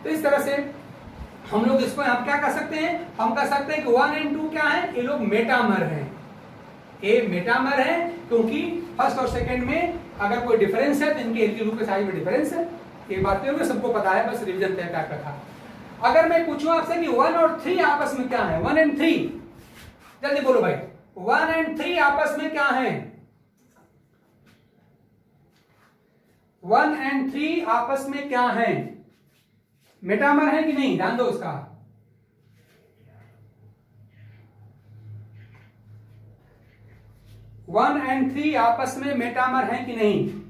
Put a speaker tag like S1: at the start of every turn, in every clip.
S1: तो इस तरह से हम लोग इसको हम क्या कर सकते हैं, हम कह सकते हैं कि 1 एंड 2 क्या है, ये लोग मेटामर हैं, ये मेटामर है, क्योंकि फर्स्ट और सेकंड में अगर कोई डिफरेंस है तो इनके एल्किल ग्रुप के साइज में डिफरेंस है। ये बात तो सबको पता है, बस रिवीजन तय कर रखा। अगर मैं पूछूं आपसे कि 1 और 3 आपस में क्या है, 1 एंड 3, जल्दी बोलो भाई, 1 एंड 3 आपस में क्या है, 1 एंड 3 आपस में क्या है, मेटामर है कि नहीं, ध्यान दो इसका। वन एंड 3 आपस में मेटामर है कि नहीं।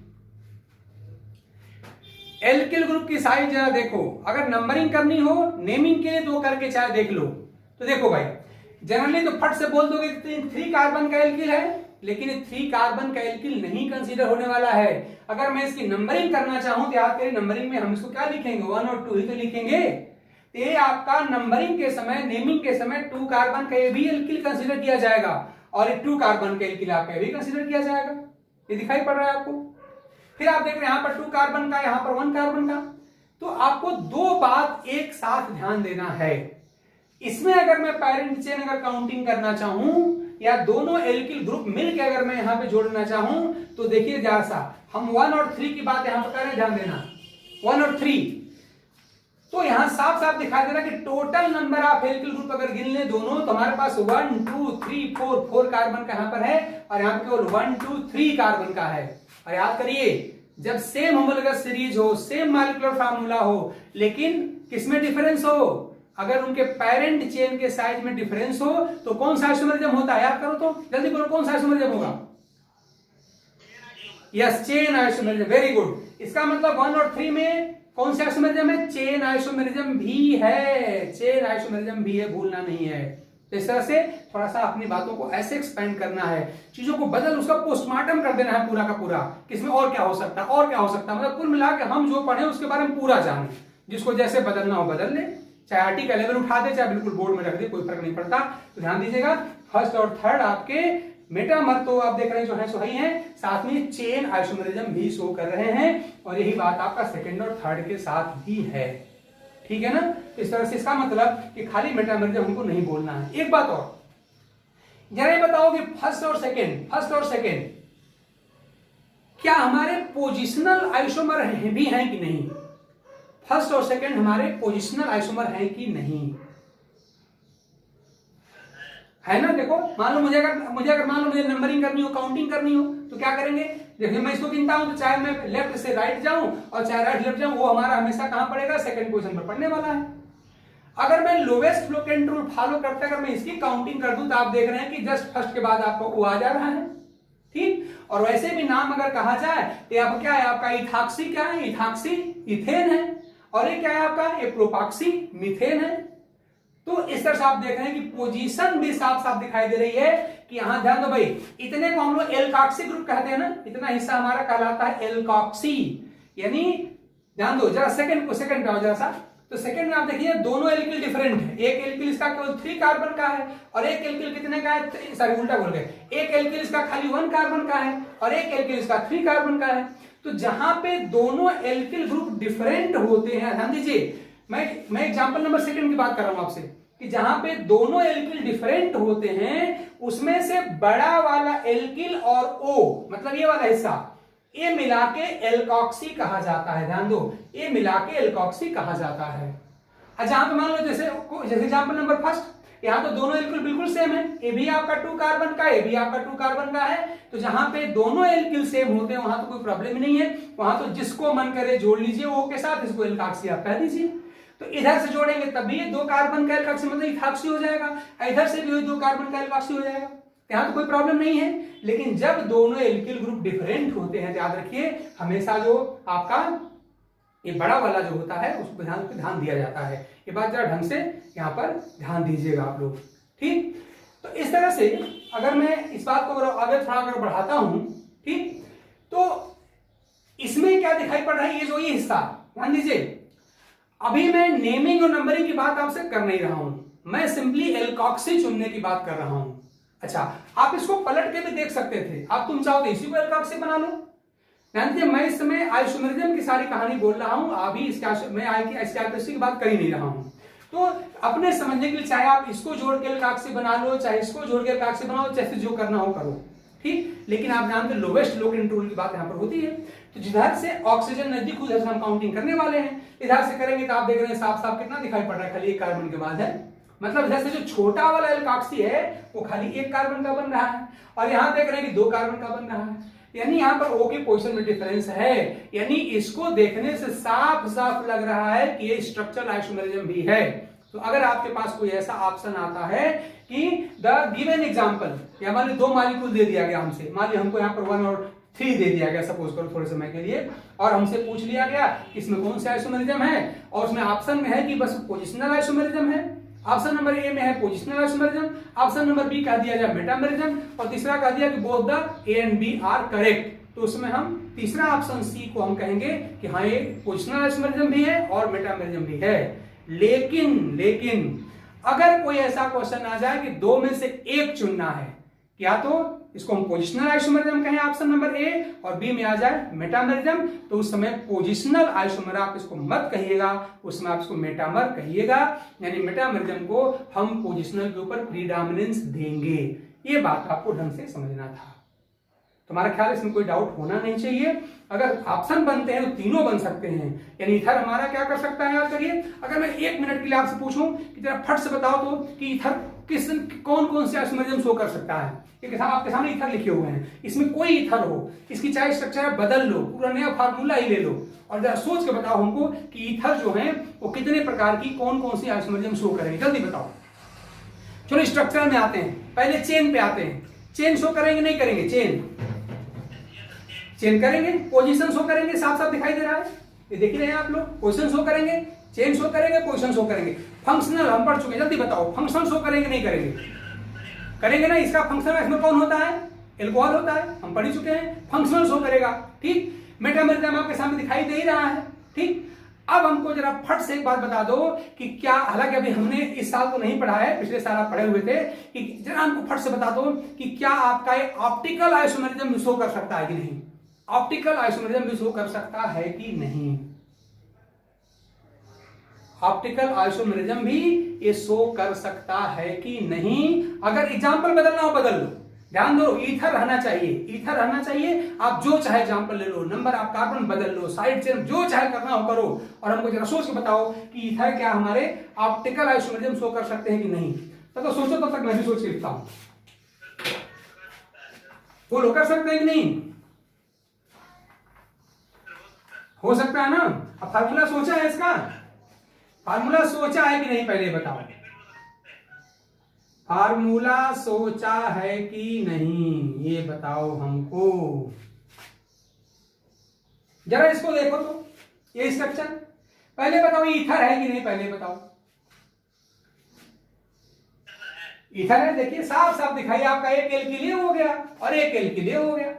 S1: एल्किल ग्रुप की साइज जरा देखो, अगर नंबरिंग करनी हो नेमिंग के लिए तो करके चाहे देख लो। तो देखो भाई, जनरली तो फट से बोल दोगे 3 कार्बन का एल्किल है, लेकिन 3 कार्बन का एल्किल नहीं कंसीडर होने वाला है। अगर मैं इसकी नंबरिंग करना चाहूं तो याद करें, नंबरिंग में हम इसको क्या लिखेंगे, 1 और 2 ही तो लिखेंगे। ये आपका नंबरिंग के समय, नेमिंग के समय 2 कार्बन का भी एल्किल कंसीडर किया जाएगा और 2 कार्बन का एल्किल आपका भी कंसीडर किया जाएगा। ये दिखाई पड़ रहा है आपको। फिर आप देख रहे हैं यहां पर 2 कार्बन का, यहां पर 1 कार्बन का। तो आपको 2 बात एक साथ ध्यान देना है। इसमें अगर मैं पेरेंट चेन अगर काउंटिंग करना चाहूं या दोनों एल्किल ग्रुप मिलकर अगर मैं यहां पे जोड़ना चाहूं तो देखिए जरा सा, हम 1 और 3 की बात यहां पर कर रहे हैं, ध्यान देना 1 और 3। तो यहां साफ साफ दिखाई दे रहा है कि total number of alkyl group अगर गिन ले दोनों तो हमारे पास 1 2 3 4 कार्बन का यहां पर है और यहां पर केवल 1 2 3 कार्बन का है। और याद करिए, जब सेम होमोलोगस सीरीज हो, सेम मॉलिक्यूलर फार्मूला हो, लेकिन किसमें डिफरेंस हो, अगर उनके पेरेंट चेन के साइज में डिफरेंस हो तो कौन सा आइसोमरिज्म होता है, याद करो तो जल्दी बोलो, कौन सा आइसोमरिज्म होगा, yes chain isomerism, very good. इसका मतलब 1 और 3 में कौन सा आइसोमरिज्म है, चेन आइसोमरिज्म भी है, चेन आइसोमरिज्म भी है, भूलना नहीं है। तो इस तरह से थोड़ा सा अपनी बातों को ऐसे एक्सपेंड करना है, चीजों को बदल, उसका पोस्टमार्टम कर देना है पूरा का पूरा, किसमें और क्या हो सकता है, और क्या हो सकता है, मतलब कुल मिला के हम जो पढ़े उसके बारे में पूरा जाने, जिसको जैसे बदलना हो बदल ले, चाहे आर्टिकल का लेवल उठा दे, चाहे बिल्कुल बोर्ड में रख दे, कोई फर्क नहीं पड़ता। तो ध्यान दीजिएगा, फर्स्ट और थर्ड आपके मेटामर तो आप देख रहे हैं जो है सो ही है, साथ में चेन आइसोमरिज्म भी शो कर रहे हैं, और यही बात आपका सेकंड और थर्ड के साथ भी है, ठीक है ना। इस तरह से इसका मतलब कि खाली मेटामरिज्म हमको नहीं बोलना है। एक बात और, जरा ये बताओ कि फर्स्ट और सेकंड क्या हमारे पोजिशनल आइसोमर भी हैं कि नहीं, फर्स्ट और सेकंड हमारे पोजिशनल आइसोमर हैं कि नहीं, है ना। देखो मान लो मुझे अगर मान लो मुझे नंबरिंग करनी हो, काउंटिंग करनी हो, तो क्या करेंगे, देखिए मैं इसको गिनता हूं तो चाहे मैं लेफ्ट से राइट जाऊं और चाहे राइट लेफ्ट जाऊं, वो हमारा हमेशा कहां पड़ेगा, सेकंड पोजीशन पर पड़ने वाला है। अगर मैं लोवेस्ट फ्लोकेंट रूल फॉलो करते अगर मैं इसकी काउंटिंग कर दूं तो आप देख रहे हैं कि जस्ट फर्स्ट के बाद आपको वो आ जा रहा है, ठीक। और वैसे भी नाम अगर कहा जाए तो आपका क्या है, आपका इथाक्सी क्या है, इथाक्सी इथेन है, और ये क्या है आपका, ये प्रोपाक्सी मीथेन है। तो इस तरह से आप देख रहे हैं कि पोजीशन भी साफ साफ दिखाई दे रही है कि यहां ध्यान दो भाई, इतने को हम लोग एल्कॉक्सी ग्रुप कहते हैं ना, इतना हिस्सा हमारा कहलाता है एल्कॉक्सी, यानी ध्यान दो जरा सेकंड पे आओ जरा सा। तो सेकंड में आप देखिए दोनों एल्किल डिफरेंट है, एक एल्किल इसका केवल 3 कार्बन का है और एक एल्किल कितने का है, सॉरी उल्टा बोल गए, एक एल्किल इसका खाली 1 कार्बन का है और एक एल्किल इसका 3 कार्बन का है। तो जहां पे दोनों एल्किल ग्रुप डिफरेंट होते हैं, ध्यान दीजिए, मैं एग्जांपल नंबर सेकंड की बात कर रहा हूं आपसे, कि जहां पे दोनों एल्किल डिफरेंट होते हैं उसमें से बड़ा वाला एल्किल और O मतलब ये वाला हिस्सा, ये मिला के एल्कॉक्सी कहा जाता है, ध्यान दो, ये मिला के एल्कॉक्सी कहा जाता है। जहां पे मान लो जैसे एग्जांपल नंबर फर्स्ट, यहां तो दोनों एल्किल बिल्कुल सेम है, ये भी आपका 2 कार्बन का, ये भी आपका 2 कार्बन का है। तो जहां पे दोनों एल्किल सेम होते हैं वहां तो कोई प्रॉब्लम नहीं है, वहां तो जिसको मन करे जोड़ लीजिए O के साथ, इसको एल्कॉक्सी आप कह दीजिए। तो इधर से जोड़ेंगे तब भी 2 कार्बन का एल्कॉक्सी मतलब इथाक्सी हो जाएगा, इधर से भी 2 कार्बन का एल्कॉक्सी हो जाएगा, यहां तो कोई प्रॉब्लम नहीं है। लेकिन जब दोनों एल्किल ग्रुप डिफरेंट होते हैं, याद रखिए हमेशा जो आपका ये बड़ा वाला जो होता है उसको ध्यान दिया जाता है। ये बात जरा ढंग से यहां पर ध्यान दीजिएगा आप लोग, ठीक। तो इस तरह से अगर मैं इस बात को आगे थोड़ा अगर बढ़ाता हूं, ठीक, तो इसमें क्या दिखाई पड़ रहा है, ये जो ये हिस्सा ध्यान दीजिए, अभी मैं नेमिंग और नंबरिंग की बात आपसे कर नहीं रहा हूं, मैं सिंपली एल्कॉक्सी चुनने की बात कर रहा हूं। अच्छा, आप इसको पलट के भी देख सकते थे, आप तुम चाहो तो इसी को एल्कॉक्सी बना लो, ध्यान दीजिए, मैं इस समय आइसोमेरिज्म की सारी कहानी बोल रहा हूं, अभी मैं की बात कर ही नहीं रहा हूं। तो अपने समझने के लिए चाहे आप इसको जोड़ के एल्काक्सी बना लो, चाहे इसको जोड़ के एल्काक्सी बनाओ, चाहे जो करना हो करो, ठीक। लेकिन आप जानते लोवेस्ट लो कंट्रोल की बात यहाँ पर होती है। तो जिधर से ऑक्सीजन नजदीक उधर से हम काउंटिंग करने वाले हैं। इधर से करेंगे तो आप देख रहे हैं साफ साफ कितना दिखाई पड़ रहा है, खाली एक कार्बन के बाद है। मतलब इधर से जो छोटा वाला एल्काक्सी है वो खाली एक कार्बन का बन रहा है, और यहाँ देख रहे हैं कि 2 कार्बन का बन रहा है। यानी यहाँ पर O की पोजीशन में डिफरेंस है। यानी इसको देखने से साफ साफ लग रहा है कि ये स्ट्रक्चरल आइसोमेरिज्म भी है। तो अगर आपके पास कोई ऐसा ऑप्शन आता है कि द गिवन एग्जांपल, या मान ली 2 मॉलिक्यूल दे दिया गया हमसे, मान ली हमको यहाँ पर 1 और 3 दे दिया गया सपोज करो थोड़े समय के लिए, और हमसे पूछ लिया गया इसमें कौन सा आइसोमेरिज्म है, और उसमें ऑप्शन में है कि बस पोजिशनल आइसोमेरिज्म है, ऑप्शन नंबर ए में है positional isomerism, option number B कह दिया जाए मेटामेरिज्म, और तीसरा कह दिया कि both the A and B are correct. तो उसमें हम तीसरा ऑप्शन सी को हम कहेंगे कि हाँ ये पोजिशनल आइसोमेरिज्म भी है और मेटामेरिज्म भी है। लेकिन अगर कोई ऐसा क्वेश्चन आ जाए कि 2 में से एक चुनना है, क्या तो इसको हम पोजिशनल आइसोमेरिज्म कहें ऑप्शन नंबर ए, और बी में आ जाए मेटामेरिज्म, तो उस समय पोजिशनल आइसोमर आप इसको मत कहिएगा, उसमें आप इसको मेटामर कहिएगा। यानी मेटामेरिज्म को हम पोजिशनल के ऊपर प्रीडोमिनेंस देंगे। ये बात आपको ढंग से समझना था। तुम्हारा ख्याल इसमें कोई डाउट होना नहीं चाहिए। अगर ऑप्शन बनते हैं तो तीनों बन सकते हैं। यानी इथर हमारा क्या कर सकता है, याद करिए, अगर मैं 1 मिनट के लिए आपसे पूछूं कि जरा फट से बताओ तो कि इथर कौन कौन से आइसोमेरिज्म शो कर सकता है। आपके सामने इथर लिखे हुए हैं, इसमें कोई इथर हो, इसकी चाहे स्ट्रक्चर बदल लो, पूरा नया फार्मूला ही ले लो, और जरा सोच के बताओ हमको कि इथर जो है वो कितने प्रकार की कौन कौन सी आइसोमेरिज्म शो करेंगे, जल्दी बताओ। चलो स्ट्रक्चर में आते हैं, पहले चेन पे आते हैं। चेन शो करेंगे नहीं करेंगे? चेन करेंगे, पोजीशन शो करेंगे, साफ साफ दिखाई दे रहा है, ये देख रहे हैं आप लोग। पोजीशन शो करेंगे, चेन शो करेंगे, पोजीशन शो करेंगे। फंक्शनल हम पढ़ चुके हैं, जल्दी बताओ फंक्शनल शो करेंगे नहीं करेंगे? करेंगे ना। इसका फंक्शनल इसमें कौन होता है? एल्कोहल होता है, हम पढ़ चुके हैं। फंक्शनल शो करेगा, ठीक। मेटामेरिज्म आपके सामने दिखाई दे ही रहा है, ठीक। अब हमको जरा फट से एक बात बता दो कि क्या, हालांकि अभी हमने इस साल तो नहीं पढ़ा है, पिछले साल आप पढ़े हुए थे, कि जरा हमको फट से बता दो कि क्या आपका ऑप्टिकल आइसोमेरिज्म शो कर सकता है कि नहीं? ऑप्टिकल आइसोमेरिज्म भी शो कर सकता है कि नहीं? ऑप्टिकल आइसोमेरिज्म भी ये शो कर सकता है कि नहीं? अगर एग्जांपल बदलना हो बदल लो, ध्यान दो, ईथर रहना चाहिए, ईथर रहना चाहिए। आप जो चाहे एग्जांपल ले लो, नंबर ऑफ कार्बन बदल लो, साइड चेन, जो चाहे करना हो करो, और हमको जरा सोच के बताओ कि ईथर क्या हमारे ऑप्टिकल आइसोमेरिज्म शो कर सकते हैं कि नहीं। तो सोचो, तब तक मैं भी सोच के लिखता हूं। बोलो, कर सकते हैं कि नहीं? हो सकता है ना। अब फार्मूला सोचा है इसका? फार्मूला सोचा है कि नहीं, पहले बताओ। फार्मूला सोचा है कि नहीं, ये बताओ हमको। जरा इसको देखो तो, ये स्ट्रक्चर पहले बताओ, ईथर है कि नहीं, पहले बताओ। ईथर है, देखिए साफ साफ दिखाई आपका, एक एल के लिए हो गया और एक एल के लिए हो गया,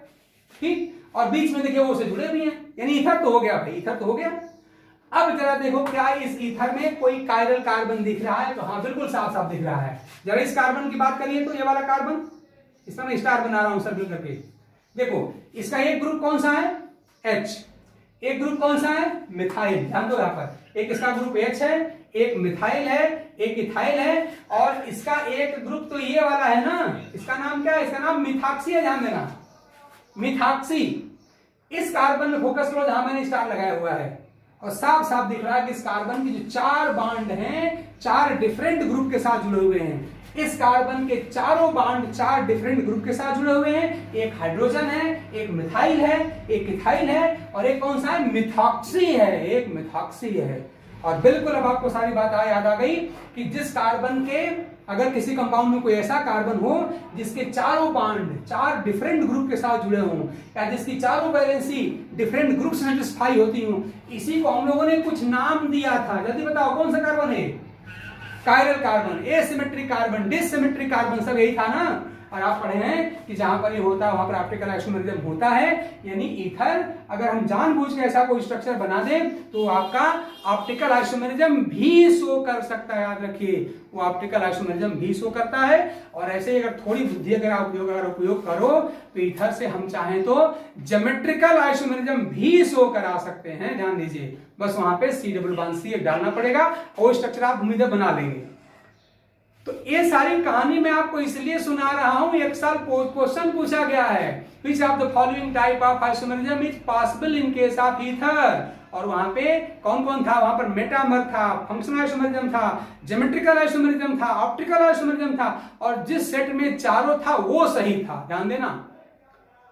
S1: ठीक। और बीच में देखिए वो से जुड़े भी हैं, यानी ईथर तो हो गया भाई, ईथर तो हो गया। अब जरा देखो, क्या इस ईथर में कोई कायरल कार्बन दिख रहा है? तो हाँ, बिल्कुल साफ साफ दिख रहा है। जरा इस कार्बन की बात करिए तो, ये वाला कार्बन, इसमें मैं स्टार बना रहा हूं सर्कल करके। देखो, इसका एक ग्रुप कौन सा है? H। एक ग्रुप कौन सा है? मिथाइल। ध्यान दो, यहाँ पर एक इसका ग्रुप H है, एक मिथाइल है, एक इथाइल है, और इसका एक ग्रुप तो ये वाला है ना, इसका नाम क्या है? इसका नाम मिथाक्सी है, ध्यान देना, मिथाक्सी। इस कार्बन में फोकस करो जहां मैंने स्टार लगाया हुआ है, और साफ साफ दिख रहा है कि इस कार्बन की जो 4 बांड हैं, 4 डिफरेंट ग्रुप के साथ जुड़े हुए हैं। इस कार्बन के चारों बांड 4 डिफरेंट ग्रुप के साथ जुड़े हुए हैं। एक हाइड्रोजन है, एक मिथाइल है, एक इथाइल है, और एक कौन सा है? मिथॉक्सी है, एक मिथॉक्सी है। और बिल्कुल अब आपको सारी बात याद आ गई कि जिस कार्बन के, अगर किसी कंपाउंड में कोई ऐसा कार्बन हो जिसके चारों बांड 4 डिफरेंट ग्रुप के साथ जुड़े हों, या जिसकी चारों वैलेंसी डिफरेंट ग्रुप से सेटिस्फाई होती हो, इसी को हम लोगों ने कुछ नाम दिया था। जल्दी बताओ, कौन सा कार्बन है? Chiral carbon, asymmetric carbon, dissymmetric carbon, सब यही था ना। और आप पढ़े हैं कि जहां पर ये होता है वहां पर ऑप्टिकल आइसोमेरिज्म होता है, यानी ईथर अगर हम जानबूझ के ऐसा कोई स्ट्रक्चर बना दें तो आपका ऑप्टिकल आइसोमेरिज्म भी शो कर सकता है। याद रखिए, वो ऑप्टिकल आइसोमेरिज्म भी शो करता है। और ऐसे अगर थोड़ी बुद्धि अगर आप उपयोग करो तो ईथर से हम चाहें तो ज्योमेट्रिकल आइसोमेरिज्म भी शो करा सकते हैं। ध्यान दीजिए, बस वहां पे C डालना पड़ेगा और स्ट्रक्चर आप उम्मीद बना लेंगे। तो ये सारी कहानी मैं आपको इसलिए सुना रहा हूं, एक साल क्वेश्चन पूछा गया है, which of the following type of isomerism is possible in case of ether। और वहां पे कौन कौन था, वहां पर मेटामर था, फंक्शनल आइसोमेरिज्म था, ज्योमेट्रिकल आइसोमेरिज्म था, ऑप्टिकल आइसोमेरिज्म था, और जिस सेट में चारों था वो सही था। ध्यान देना।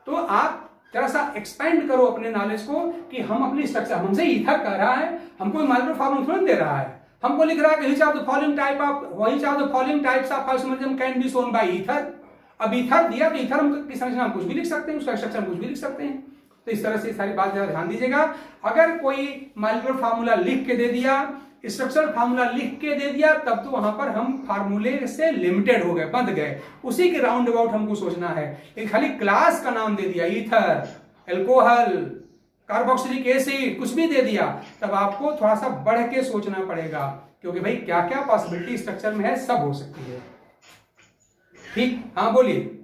S1: तो आप जरा सा एक्सपेंड करो अपने नॉलेज को कि हम अपनी स्ट्रक्चर, हमसे ईथर कर रहा है, हमको माइक्रो फॉर्मूला थोड़ा दे रहा है, हमको लिख रहा है कि which of the following types of isomerism can be shown by ether। अब ईथर दिया तो ईथर हम की संरचना कुछ भी लिख सकते हैं, उसका स्ट्रक्चर कुछ भी लिख सकते हैं। तो इस तरह से सारी बात जरा ध्यान दीजिएगा। अगर कोई मॉलिक्यूलर फार्मूला लिख के दे दिया, स्ट्रक्चरल फार्मूला लिख के दे दिया, तब तो वहां पर हम फार्मूले से लिमिटेड हो गए, बंध गए, उसी के राउंड अबाउट हमको सोचना है। एक खाली क्लास का नाम दे दिया, ईथर, एल्कोहल, कार्बोक्सिलिक एसिड, कुछ भी दे दिया, तब आपको थोड़ा सा बढ़ के सोचना पड़ेगा, क्योंकि भाई क्या क्या पॉसिबिलिटी स्ट्रक्चर में है, सब हो सकती है। ठीक, हाँ बोलिए।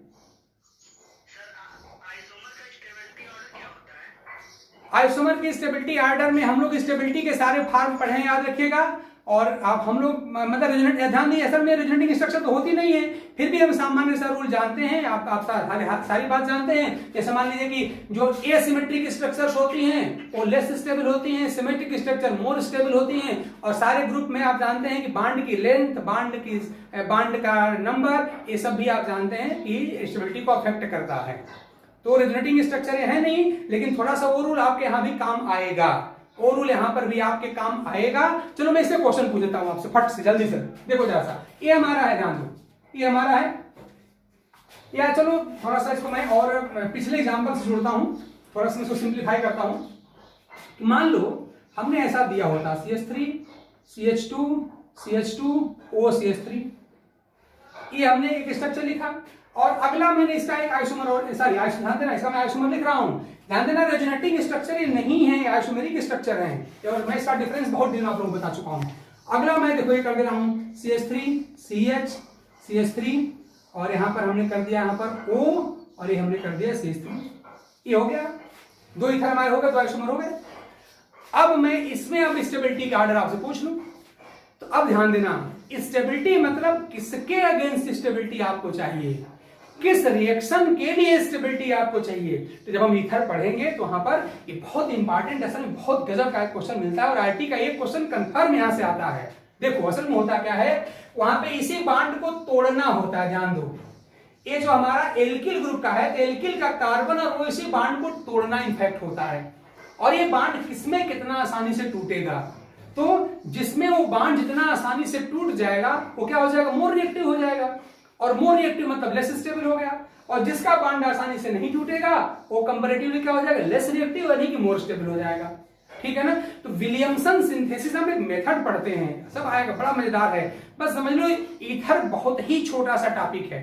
S1: आइसोमर की स्टेबिलिटी ऑर्डर में हम लोग स्टेबिलिटी के सारे फॉर्म पढ़े हैं, याद रखिएगा। और आप हम लोग मतलब ध्यान नहीं, असल में रेजोनेटिंग स्ट्रक्चर तो होती नहीं है, फिर भी हम सामान्य सा रूल जानते हैं। आप सारी बात जानते हैं। जैसे मान लीजिए कि जो एसिमेट्रिक स्ट्रक्चर्स होती हैं वो लेस स्टेबल होती हैं, सिमेट्रिक स्ट्रक्चर मोर स्टेबल होती हैं। और सारे ग्रुप में आप जानते हैं कि बांड की लेंथ, बांड का नंबर, ये सब भी आप जानते हैं कि स्टेबिलिटी को अफेक्ट करता है। तो रेजोनेटिंग स्ट्रक्चर है नहीं, लेकिन थोड़ा सा वो रूल आपके यहां भी काम आएगा, वो रूल यहां पर भी आपके काम आएगा। चलो मैं इससे क्वेश्चन पूछ देता हूं आपसे फट से, जल्दी से। देखो जरा सा, ये हमारा है, ध्यान दो, ये हमारा है, या चलो थोड़ा सा इसको मैं और पिछले एग्जांपल से जोड़ता हूं, थोड़ा सा इसको सिंप्लीफाई करता हूं। मान लो हमने ऐसा दिया होता CH3 CH2 CH2 OCH3, ये हमने एक स्ट्रक्चर लिखा, और अगला मैंने इसका एक आइसोमर, और ध्यान देना, इसका मैं आइसोमर लिख रहा हूं। ध्यान देना, रेजोनेटिंग स्ट्रक्चर ये नहीं है, आइसोमेरिक स्ट्रक्चर है, और मैं इसका डिफरेंस बहुत दिन आप लोगों को बता चुका हूं। अगला मैं देखो ये कर दे रहा हूं CH3 CH CH3, और यहां पर हमने कर दिया, यहां पर O, और ये हमने कर दिया CH3। ये हो गया, दो ईथर हमारे हो गए, दो आइसोमर हो गए। अब मैं इसमें अब स्टेबिलिटी का ऑर्डर आपसे पूछ लूं, तो अब ध्यान देना, स्टेबिलिटी मतलब किसके अगेंस्ट स्टेबिलिटी आपको चाहिए, किस रिएक्शन के लिए स्टेबिलिटी आपको चाहिए। तो जब हम ईथर पढ़ेंगे तो वहां पर ये बहुत इंपॉर्टेंट, असल में बहुत गजब का एक क्वेश्चन मिलता है, और आईटी का एक क्वेश्चन कंफर्म यहां से आता है। देखो असल में होता क्या है, वहां पे इसी बांड को तोड़ना होता है। ध्यान दो, ये जो हमारा एल्किल ग्रुप का है, तो एल्किल का कार्बन और वो इसी बांड को तोड़ना इनफैक्ट होता है। और ये बांड किसमें कितना आसानी से टूटेगा, तो जिसमें वो बांड जितना आसानी से टूट जाएगा वो क्या हो जाएगा, मोर रिएक्टिव हो जाएगा। और मोर रिएक्टिव मतलब लेस स्टेबल हो गया, और जिसका बांड आसानी से नहीं टूटेगा वो कंपैरेटिवली क्या हो जाएगा, लेस रिएक्टिव, यानी कि मोर स्टेबल हो जाएगा। ठीक है ना। तो विलियमसन सिंथेसिस हम एक मेथड पढ़ते हैं, सब आएगा, बड़ा मजेदार है। बस समझ लो ईथर बहुत ही छोटा सा टॉपिक है,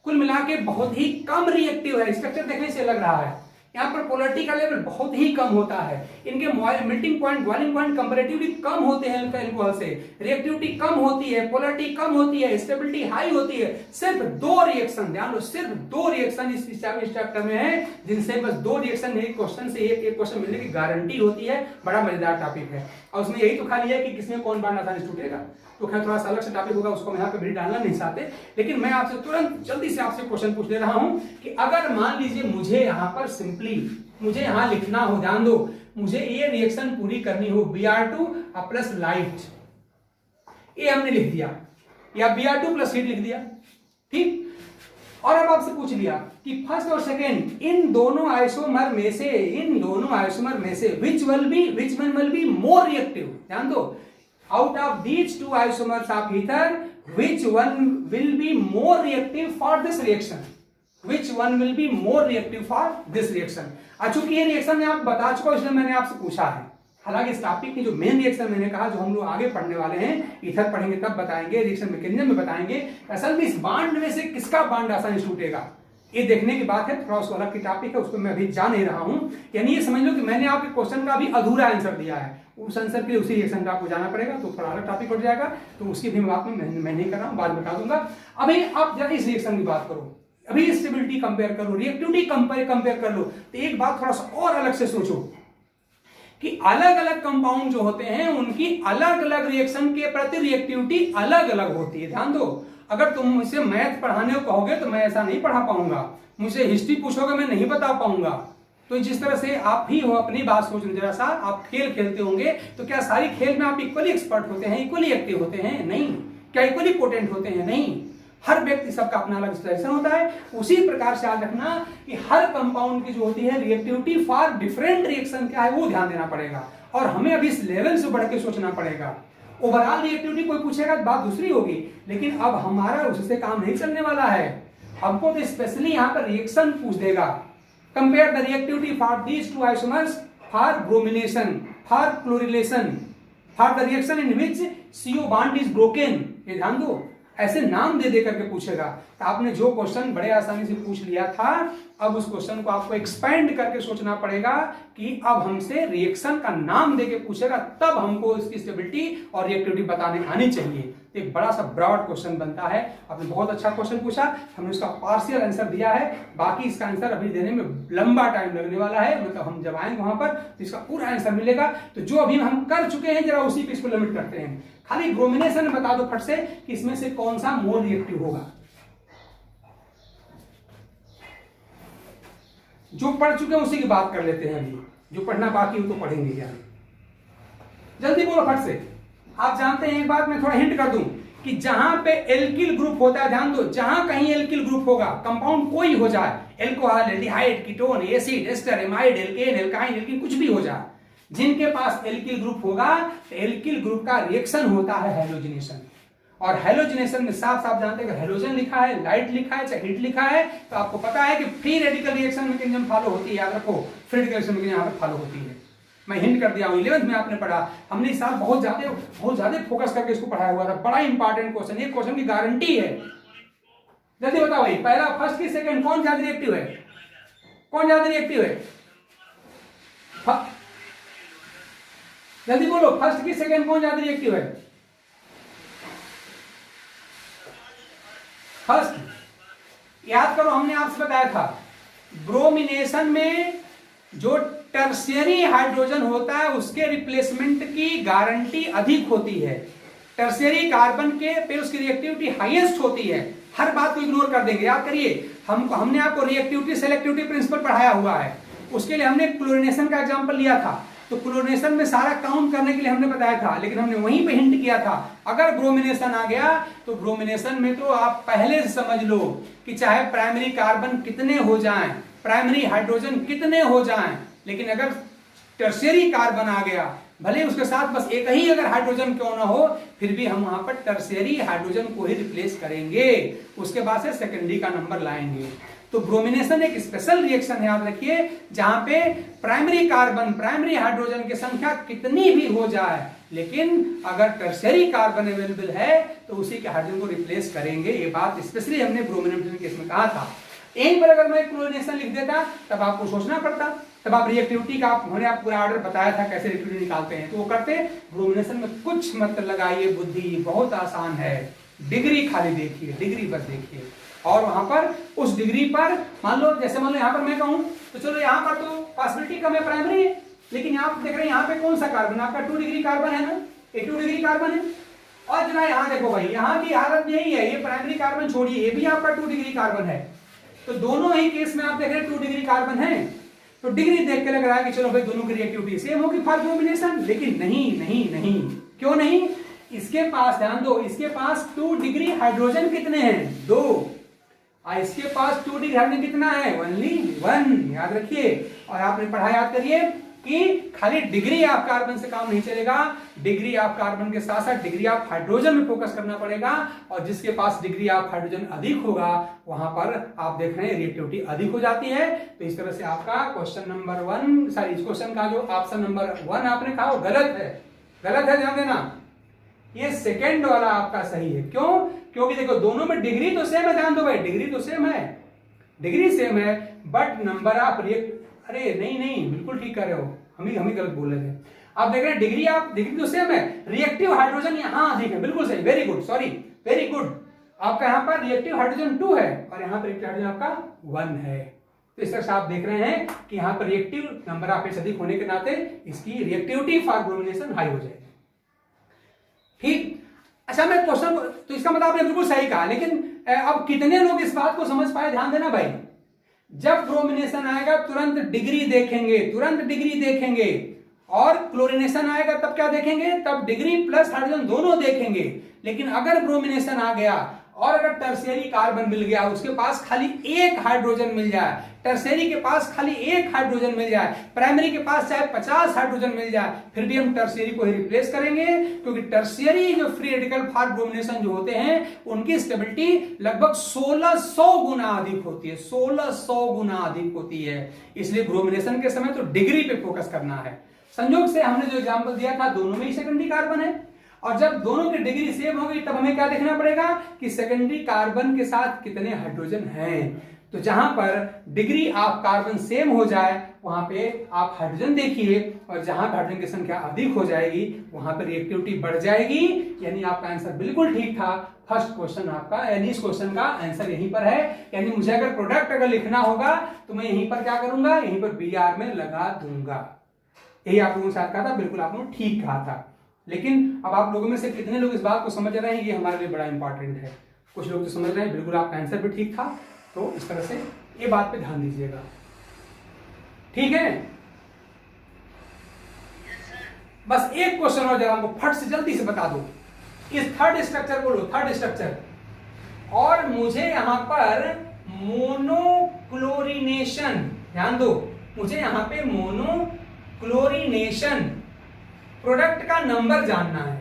S1: कुल मिला के बहुत ही कम रिएक्टिव है। स्ट्रक्चर देखने से लग रहा है, यहाँ पर पोलरिटी का लेवल बहुत ही कम होता है, इनके melting point, boiling point comparatively कम होते हैं एल्कोहल से, रिएक्टिविटी कम होती है, पोलरिटी कम होती है, स्टेबिलिटी हाई होती है। सिर्फ दो रिएक्शन, ध्यान लो, सिर्फ दो रिएक्शन इस स्ट्रक्चर में है, जिनसे बस दो रिएक्शन एक क्वेश्चन से एक क्वेश्चन मिलने की गारंटी होती है। बड़ा मजेदार टॉपिक है, और उसमें यही तो खाली है कि किसमें कौन बांड आसानी से टूटेगा। तो खैर थोड़ा सा अलग से टॉपिक होगा, उसको मैं यहाँ पे भी डालना नहीं चाहते, लेकिन मैं आपसे तुरंत जल्दी से आपसे क्वेश्चन पूछ ले रहा हूं कि अगर मान लीजिए मुझे यहाँ पर सिंपली मुझे यहां लिखना हो, ध्यान दो, मुझे ये रिएक्शन पूरी करनी हो, Br2 प्लस लाइट, ये हमने लिख दिया, या Br2 प्लस हीट लिख दिया, ठीक। और अब आपसे पूछ लिया कि फर्स्ट और सेकेंड इन दोनों आइसोमर में से which one will be more reactive। ध्यान दो, out of these two isomers of ether which one will be more reactive for this reaction, which one will be more reactive for this reaction। चूंकि ये reaction मैं आपको बता चुका हूं, इसलिए मैंने आपसे पूछा है, हालांकि इस टॉपिक की जो मेन रिएक्शन मैंने कहा जो हम लोग आगे पढ़ने वाले हैं, इथर पढ़ेंगे तब बताएंगे, रिएक्शन मैकेनिज्म में बताएंगे असल में इस बांड में से किसका बांड आसानी से टूटेगा, ये देखने की बात है। थोड़ा सा अलग की टॉपिक है, उसको मैं अभी जा नहीं रहा हूं। यानी ये समझ लो कि मैंने आपके क्वेश्चन का भी अधूरा आंसर दिया है, उस आंसर के लिए उसी रिएक्शन का आपको जाना पड़ेगा, तो थोड़ा अलग टॉपिक हो जाएगा, तो उसकी भी बात मैं नहीं कर रहा हूं, बाद में बता दूंगा। अभी आप जरा इस रिएक्शन की बात करो, अभी स्टेबिलिटी कंपेयर करो, रिएक्टिविटी कंपेयर कर लो, तो एक बात थोड़ा सा और अलग से सोचो कि अलग अलग कंपाउंड जो होते हैं उनकी अलग अलग रिएक्शन के प्रति रिएक्टिविटी अलग अलग होती है। ध्यान दो, अगर तुम मुझसे मैथ पढ़ाने को कहोगे तो मैं ऐसा नहीं पढ़ा पाऊंगा, मुझसे हिस्ट्री पूछोगे मैं नहीं बता पाऊंगा। तो जिस तरह से आप ही हो, अपनी बात सोच लो जरा सा, आप खेल खेलते होंगे तो क्या सारी खेल में आप इक्वली एक्सपर्ट होते हैं, इक्वली एक्टिव होते हैं? नहीं। क्या इक्वली पोटेंट होते हैं? नहीं। हर व्यक्ति सबका अपना अलग स्ट्रेसन होता है। उसी प्रकार से याद रखना कि हर कंपाउंड की जो होती है रिएक्टिविटी फॉर डिफरेंट रिएक्शन क्या है वो ध्यान देना पड़ेगा, और हमें अभी इस लेवल से बढ़ के सोचना पड़ेगा। ओवरऑल रिएक्टिविटी कोई पूछेगा तो बात दूसरी होगी, लेकिन अब हमारा उससे काम नहीं चलने वाला है। हमको तो स्पेशली यहाँ पर रिएक्शन पूछ देगा। Compare the reactivity for these two isomers for bromination, for chlorination, for the reaction in which CO bond is broken. ये ध्यान दो, ऐसे नाम दे करके पूछेगा। तो आपने जो क्वेश्चन बड़े आसानी से पूछ लिया था, अब उस क्वेश्चन को आपको एक्सपेंड करके सोचना पड़ेगा कि अब हमसे रिएक्शन का नाम देके पूछेगा, तब हमको इसकी स्टेबिलिटी और रिएक्टिविटी बताने आनी चाहिए। एक बड़ा सा ब्रॉड क्वेश्चन बनता है। आपने बहुत अच्छा क्वेश्चन पूछा, हमने उसका पार्शियल आंसर दिया है, बाकी इसका आंसर अभी देने में लंबा टाइम लगने वाला है। मतलब हम जब आएंगे वहां पर तो इसका पूरा आंसर मिलेगा। तो जो अभी हम कर चुके हैं जरा उसी पे इसको लिमिट करते हैं। खाली ब्रोमिनेशन बता दो फट से कि इसमें से कौन सा मोर रिएक्टिव होगा। जो पढ़ चुके हैं उसी की बात कर लेते हैं। अभी जो पढ़ना बाकी हो तो पढ़ेंगे यार, जल्दी बोलो फट से। आप जानते हैं एक बात मैं थोड़ा हिंट कर दूं कि जहां पे एल्किल ग्रुप होता है, ध्यान दो, जहां कहीं एल्किल ग्रुप होगा, कंपाउंड कोई हो जाए, alcohol, aldehyde, ketone, acid, ester, amide, alkane, alkyne, alkene, कुछ भी हो जाए, जिनके पास एल्किल ग्रुप होगा तो एल्किल ग्रुप का रिएक्शन होता है हैलोजिनेशन। और हैलोजिनेशन में साफ साफ जानते हैं कि हैलोजन लिखा है, लाइट लिखा है, चाहे हीट लिखा है, तो आपको पता है कि free radical reaction mechanism follow होती है। याद रखो, फ्री रेडिकल रिएक्शन मैकेनिज्म यहां पर फॉलो होती है। मैं हिंट कर दिया हूं, 11th में आपने पढ़ा, हमने इस साल बहुत ज्यादा फोकस करके इसको पढ़ाया हुआ था। बड़ा इंपॉर्टेंट क्वेश्चन, ये क्वेश्चन की गारंटी है। जल्दी बताओ भाई, पहला, फर्स्ट की सेकंड कौन ज्यादा रिएक्टिव है? कौन ज्यादा रिएक्टिव है? जल्दी बोलो, फर्स्ट की सेकंड कौन ज्यादा रिएक्टिव है? फर्स्ट। याद करो, हमने आपसे बताया था ब्रोमिनेशन में जो टर्शियरी हाइड्रोजन होता है उसके रिप्लेसमेंट की गारंटी अधिक होती है। टर्शियरी कार्बन के पे उसकी रिएक्टिविटी हाईएस्ट होती है। हर बात को इग्नोर कर देंगे। याद करिए, हमने आपको रिएक्टिविटी सेलेक्टिविटी प्रिंसिपल पढ़ाया हुआ है, उसके लिए हमने क्लोरिनेशन का एग्जांपल लिया था। तो क्लोरिनेशन में सारा काउंट करने के लिए हमने बताया था, लेकिन हमने वहीं पे हिंट किया था अगर ब्रोमिनेशन आ गया तो ब्रोमिनेशन में तो आप पहले से समझ लो कि चाहे प्राइमरी कार्बन कितने हो जाएं, प्राइमरी हाइड्रोजन कितने हो जाएं, लेकिन अगर टर्शियरी कार्बन आ गया, भले उसके साथ बस एक ही अगर हाइड्रोजन क्यों ना हो, फिर भी हम वहां पर टर्शियरी हाइड्रोजन को ही रिप्लेस करेंगे, उसके बाद से सेकेंडरी का नंबर लाएंगे। तो ब्रोमिनेशन एक स्पेशल रिएक्शन है, याद रखिए, जहां पे प्राइमरी कार्बन, प्राइमरी हाइड्रोजन की संख्या कितनी भी हो जाए, लेकिन अगर टर्शियरी कार्बन अवेलेबल है तो उसी के हाइड्रोजन को रिप्लेस करेंगे। ये बात स्पेशली हमने ब्रोमिनेशन केस में कहा था। यहीं पर अगर मैं क्लोरिनेशन लिख देता तब आपको सोचना पड़ता, तब आप रिएक्टिविटी का मैंने आप पूरा ऑर्डर बताया था कैसे रिएक्टिविटी निकालते हैं, तो वो करते। ब्रोमिनेशन में कुछ मत लगाइए बुद्धि, बहुत आसान है। डिग्री खाली देखिए, डिग्री बस देखिए, और वहां पर उस डिग्री पर मान लो, जैसे मान लो यहाँ पर मैं कहूं तो चलो यहाँ पर तो पॉसिबिलिटी कम है, प्राइमरी है, लेकिन आप देख रहे हैं यहाँ पे कौन सा कार्बन, आपका 2 डिग्री कार्बन है ना, ये 2 डिग्री कार्बन है। और जरा यहाँ देखो भाई, यहाँ की हालत यही है, ये प्राइमरी कार्बन छोड़िए, ये भी आपका 2 डिग्री कार्बन है। तो दोनों ही केस में आप देख रहे हैं 2 डिग्री कार्बन है। तो डिग्री देख के लग रहा है कि चलो भाई दोनों की रिएक्टिविटी सेम होगी फॉर ब्रोमिनेशन, लेकिन नहीं नहीं नहीं। क्यों नहीं? इसके पास, ध्यान दो, इसके पास 2 डिग्री हाइड्रोजन कितने हैं? 2। इसके पास 2 डिग्री हाइड्रोजन कितना है? ओनली 1। याद रखिए। और आपने पढ़ा, याद करिए, कि खाली डिग्री ऑफ कार्बन से काम नहीं चलेगा, डिग्री ऑफ कार्बन के साथ साथ डिग्री ऑफ हाइड्रोजन में फोकस करना पड़ेगा, और जिसके पास डिग्री ऑफ हाइड्रोजन अधिक होगा वहां पर आप देख रहे हैं रिएक्टिविटी अधिक हो जाती है। तो इस तरह से आपका क्वेश्चन नंबर 1 सॉरी इस क्वेश्चन का जो ऑप्शन नंबर 1 आपने कहा वो गलत है, गलत है, ध्यान देना। ये सेकंड वाला आपका सही है। क्यों? क्योंकि देखो दोनों में डिग्री तो सेम है, ध्यान दो भाई, डिग्री तो सेम है, डिग्री सेम है, बट नंबर ऑफ अरे नहीं बिल्कुल ठीक कर रहे हो, हम ही गलत बोल रहे थे। आप देख रहे हैं डिग्री तो सेम है, रिएक्टिव हाइड्रोजन यहां अधिक है, बिल्कुल सही, very good, sorry very good. आपका यहां पर रिएक्टिव हाइड्रोजन 2 है और यहां पर रिएक्टिव हाइड्रोजन आपका 1 है। तो इस तरह से आप देख रहे हैं कि यहां पर रिएक्टिव नंबर ऑफ एटम्स अधिक होने के नाते इसकी रिएक्टिविटी फॉर ब्रोमिनेशन हाई हो जाएगी। ठीक, अच्छा मैं क्वेश्चन तो इसका मतलब आपने बिल्कुल सही कहा, लेकिन अब कितने लोग इस बात को समझ पाए, ध्यान देना भाई। जब ब्रोमिनेशन आएगा तुरंत डिग्री देखेंगे, तुरंत डिग्री देखेंगे, और क्लोरिनेशन आएगा तब क्या देखेंगे, तब डिग्री प्लस हाइड्रोजन दोनों देखेंगे। लेकिन अगर ब्रोमिनेशन आ गया और अगर टर्शियरी कार्बन मिल गया, उसके पास खाली एक हाइड्रोजन मिल जाए, टर्शियरी के पास खाली एक हाइड्रोजन मिल जाए, प्राइमरी के पास चाहे 50 हाइड्रोजन मिल जाए, फिर भी हम टर्शियरी को ही रिप्लेस करेंगे, क्योंकि टर्शियरी जो फ्री रेडिकल फॉर ब्रोमिनेशन जो होते हैं उनकी स्टेबिलिटी लगभग 1600 गुना अधिक होती है, 1600 गुना अधिक होती है। इसलिए ब्रोमिनेशन के समय तो डिग्री पे फोकस करना है। संयोग से हमने जो एग्जाम्पल दिया था दोनों में ही सेकेंडरी कार्बन है, और जब दोनों की डिग्री सेम होगी तब हमें क्या देखना पड़ेगा कि सेकेंडरी कार्बन के साथ कितने हाइड्रोजन हैं। तो जहां पर डिग्री ऑफ कार्बन सेम हो जाए वहां पे आप हाइड्रोजन देखिए, और जहां हाइड्रोजन की संख्या अधिक हो जाएगी वहां पर रिएक्टिविटी बढ़ जाएगी। यानी आपका आंसर बिल्कुल ठीक था, फर्स्ट क्वेश्चन आपका, यानी इस क्वेश्चन का आंसर यहीं पर है। यानी मुझे अगर प्रोडक्ट अगर लिखना होगा तो मैं यहीं पर क्या करूंगा, यहीं पर BR में लगा दूंगा। यही आप लोगों के साथ कहा था, बिल्कुल आप लोगों ने ठीक कहा था। लेकिन अब आप लोगों में से कितने लोग इस बात को समझ रहे हैं, ये हमारे लिए बड़ा इंपॉर्टेंट है। कुछ लोग तो समझ रहे हैं बिल्कुल आपका आंसर भी ठीक था, तो इस तरह से ये बात पे ध्यान दीजिएगा, ठीक है। बस एक क्वेश्चन और जरा हमको फट से जल्दी से बता दो, इस थर्ड स्ट्रक्चर को लो, थर्ड स्ट्रक्चर, और मुझे यहां पर मोनोक्लोरिनेशन, ध्यान दो, मुझे यहां पे मोनोक्लोरिनेशन प्रोडक्ट का नंबर जानना है।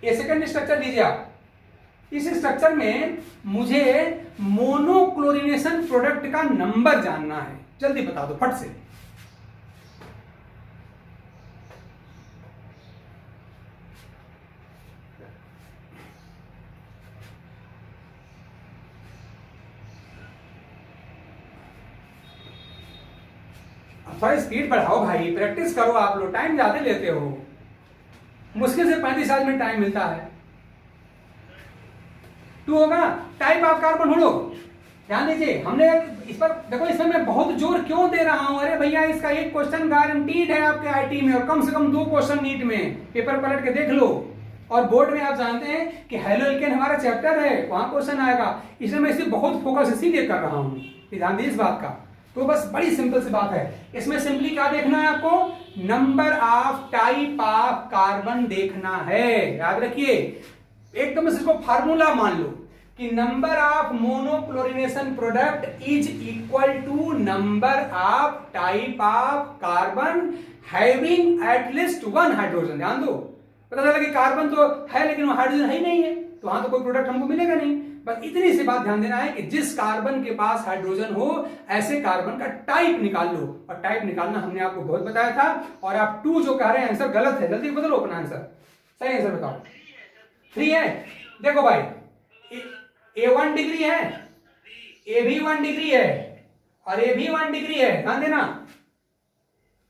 S1: ये सेकंड स्ट्रक्चर लीजिए आप, इस स्ट्रक्चर में मुझे मोनोक्लोरिनेशन प्रोडक्ट का नंबर जानना है, जल्दी बता दो फट से। थोड़ा स्पीड बढ़ाओ भाई, प्रैक्टिस करो आप लोग, टाइम ज्यादा लेते हो, मुश्किल से 35 मिनट टाइम मिलता है। 2 होगा, टाइप ऑफ कार्बन ढूंढो। ध्यान दीजिए, हमने इस पर देखो, इसमें मैं बहुत जोर क्यों दे रहा हूं, अरे भैया इसका एक क्वेश्चन गारंटीड है आपके आईटी में, और कम से कम 2 क्वेश्चन नीट में, पेपर पलट के देख लो। और बोर्ड में आप जानते हैं कि हेलो एल्केन हमारा चैप्टर है, वहां क्वेश्चन आएगा, इसलिए मैं इसे बहुत फोकस इसीलिए कर रहा हूं, ध्यान दीजिए इस बात का। तो बस बड़ी सिंपल सी बात है, इसमें सिंपली क्या देखना है आपको, number of type of carbon देखना है। याद रखिए, एकदम से इसको फार्मूला मान लो कि number of monochlorination product is equal to number of type of carbon having at least 1 hydrogen. ध्यान दो, पता चला कि कार्बन तो है लेकिन वो हाइड्रोजन है ही नहीं है, तो वहां तो कोई प्रोडक्ट हमको मिलेगा नहीं। बस इतनी सी बात ध्यान देना है कि जिस कार्बन के पास हाइड्रोजन हो ऐसे कार्बन का टाइप निकाल लो, और टाइप निकालना हमने आपको बहुत बताया था। और आप 2 जो कह रहे हैं आंसर गलत है, जल्दी बदलो अपना आंसर, सही आंसर बताओ। 3 है, देखो भाई A 1 डिग्री है, A भी 1 डिग्री है, और A भी 1 डिग्री है, ध्यान देना,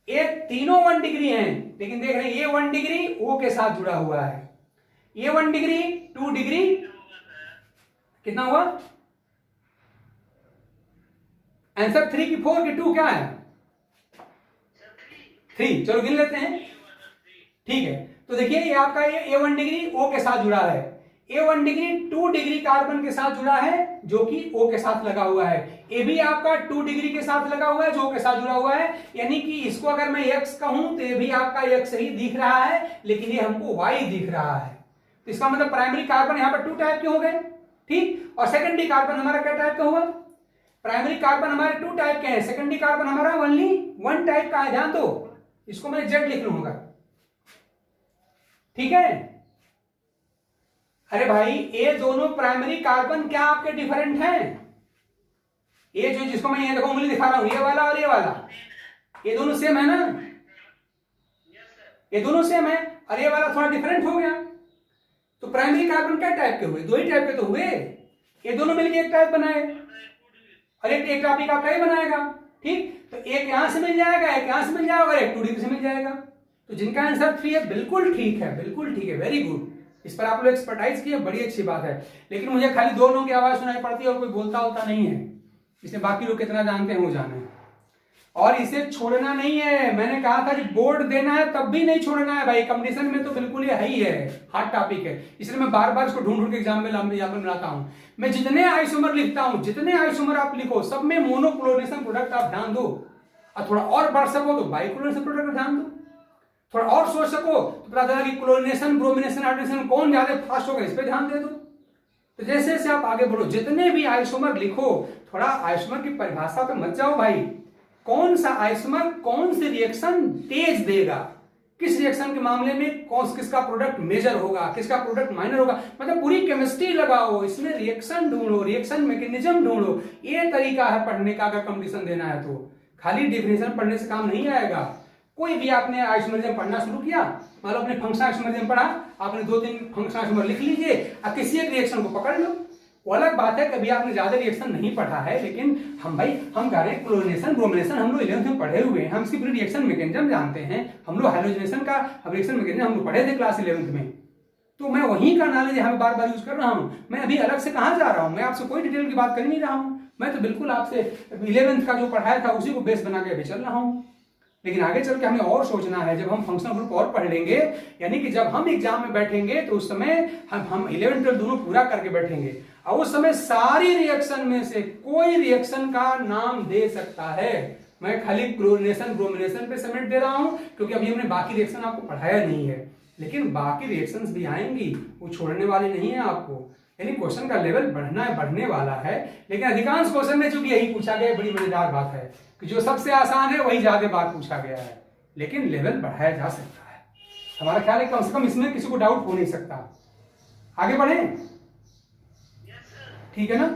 S1: ये तीनों 1 डिग्री हैं, लेकिन देख रहे हैं ये 1 डिग्री O के साथ जुड़ा हुआ है, ये 1 डिग्री 2 डिग्री कितना हुआ आंसर, 3 की 4 की 2 क्या है 3, चलो गिन लेते हैं, ठीक है। तो देखिए ये आपका ये A1 डिग्री O के साथ जुड़ा है, A1 डिग्री 2 डिग्री कार्बन के साथ जुड़ा है जो कि O के साथ लगा हुआ है, A भी आपका 2 डिग्री के साथ लगा हुआ है जो O के साथ जुड़ा हुआ है। यानी कि इसको अगर मैं X कहूं तो ये भी आपका X ही दिख रहा है, लेकिन ये हमको Y दिख रहा है। तो इसका मतलब प्राइमरी कार्बन यहां पर 2 टाइप के हो गए, ठीक। और सेकेंडरी कार्बन हमारा क्या टाइप का हुआ, प्राइमरी कार्बन हमारे 2 टाइप के हैं, सेकेंडरी कार्बन हमारा ओनली 1 टाइप का है, ध्यान दो, इसको मैं जेड लिख लूंगा, ठीक है। अरे भाई ये दोनों प्राइमरी कार्बन क्या आपके डिफरेंट हैं? ये जो जिसको मैं ये देखो उंगली दिखा रहा हूं, ये वाला और ये वाला, ये दोनों सेम है ना? ये दोनों सेम है, और ये वाला थोड़ा डिफरेंट हो गया। तो प्राइमरी कार्बन क्या टाइप के हुए? दो ही टाइप के तो हुए। ये दोनों मिलकर एक टाइप बनाए, और एक टॉपिक आपका ही बनाएगा, ठीक। तो एक यहां से मिल जाएगा, एक यहां से मिल जाएगा, और एक 2D से मिल जाएगा। तो जिनका आंसर 3 है बिल्कुल ठीक है, बिल्कुल ठीक है, वेरी गुड। इस पर आप लोग एक्सपर्टाइज किए, बड़ी अच्छी बात है। लेकिन मुझे खाली दो लोगों की आवाज सुनाई पड़ती है और कोई बोलता होता नहीं है, इसलिए बाकी लोग कितना जानते हैं वो जाने। और इसे छोड़ना नहीं है, मैंने कहा था कि बोर्ड देना है तब भी नहीं छोड़ना है भाई। कंपटीशन में तो बिल्कुल ये है ही है, हार्ड टॉपिक है, इसलिए मैं बार बार इसको ढूंढ ढूंढ के एग्जाम में लाता हूं। मैं जितने आइसोमर लिखता हूं, जितने आइसोमर आप लिखो, सब में मोनोक्लोरिनेशन प्रोडक्ट आप ध्यान दो। और थोड़ा और बढ़ सको तो बाइक्लोरिनेशन प्रोडक्ट पर ध्यान दो। थोड़ा और सोच सको तो पता चला कि क्लोरिनेशन, ब्रोमिनेशन, हाइड्रोजनेशन कौन ज्यादा फास्ट होगा, इस पर ध्यान दे दो। तो जैसे जैसे आप आगे बढ़ो, जितने भी आइसोमर लिखो, थोड़ा आइसोमर की परिभाषा पे मत जाओ भाई। कौन सा आइसोमर कौन सी रिएक्शन तेज देगा, किस रिएक्शन के मामले में किसका प्रोडक्ट मेजर होगा, किसका प्रोडक्ट माइनर होगा, मतलब पूरी केमिस्ट्री लगाओ, इसमें रिएक्शन ढूंढो, रिएक्शन मैकेनिज्म ढूंढो। ये तरीका है पढ़ने का, अगर कंपटीशन देना है तो। खाली डिफिनेशन पढ़ने से काम नहीं आएगा। कोई भी आपने आइसोमरिज्म पढ़ना शुरू किया, मान लो आपने फंक्शनल आइसोमरिज्म पढ़ा, आपने 2-3 फंक्शनल आइसोमर लिख लीजिए और किसी एक रिएक्शन को पकड़ लो। वो अलग बात है, कभी आपने ज्यादा रिएक्शन नहीं पढ़ा है, लेकिन हम कह रहे हैं क्लोरिनेशन, ब्रोमिनेशन हम लोग 11th में पढ़े हुए हैं, हम इसकी पूरी रिएक्शन मैकेनिज्म जानते हैं। हम लोग हाइड्रोजनेशन का रिएक्शन मैकेनिज्म हम लोग पढ़े थे क्लास 11th में। तो मैं वहीं का नॉलेज यहाँ बार बार यूज कर रहा हूँ। मैं अभी अलग से कहाँ जा रहा हूँ, मैं आपसे कोई डिटेल की बात कर नहीं रहा हूँ। मैं तो बिल्कुल आपसे 11th का जो पढ़ाया था उसी को बेस बना के अभी चल रहा हूँ। लेकिन आगे चल के हमें और सोचना है, जब हम फंक्शनल ग्रुप और पढ़ लेंगे, यानी कि जब हम एग्जाम में बैठेंगे तो उस समय हम 11 12 दोनों पूरा करके बैठेंगे, और उस समय सारी रिएक्शन में से कोई रिएक्शन का नाम दे सकता है। मैं खाली क्लोरिनेशन, ब्रोमिनेशन पे समेट दे रहा हूं, क्योंकि अभी हमने बाकी रिएक्शन आपको पढ़ाया नहीं है। लेकिन बाकी रिएक्शंस भी आएंगी, वो छोड़ने वाली नहीं है आपको। यानी क्वेश्चन का लेवल बढ़ने वाला है। लेकिन अधिकांश क्वेश्चन में चूंकि यही पूछा गया, बड़ी मजेदार बात है कि जो सबसे आसान है वही ज्यादा बार पूछा गया है, लेकिन लेवल बढ़ाया जा सकता है। हमारा ख्याल है कम से कम इसमें किसी को डाउट हो नहीं सकता। आगे बढ़े, ठीक है ना?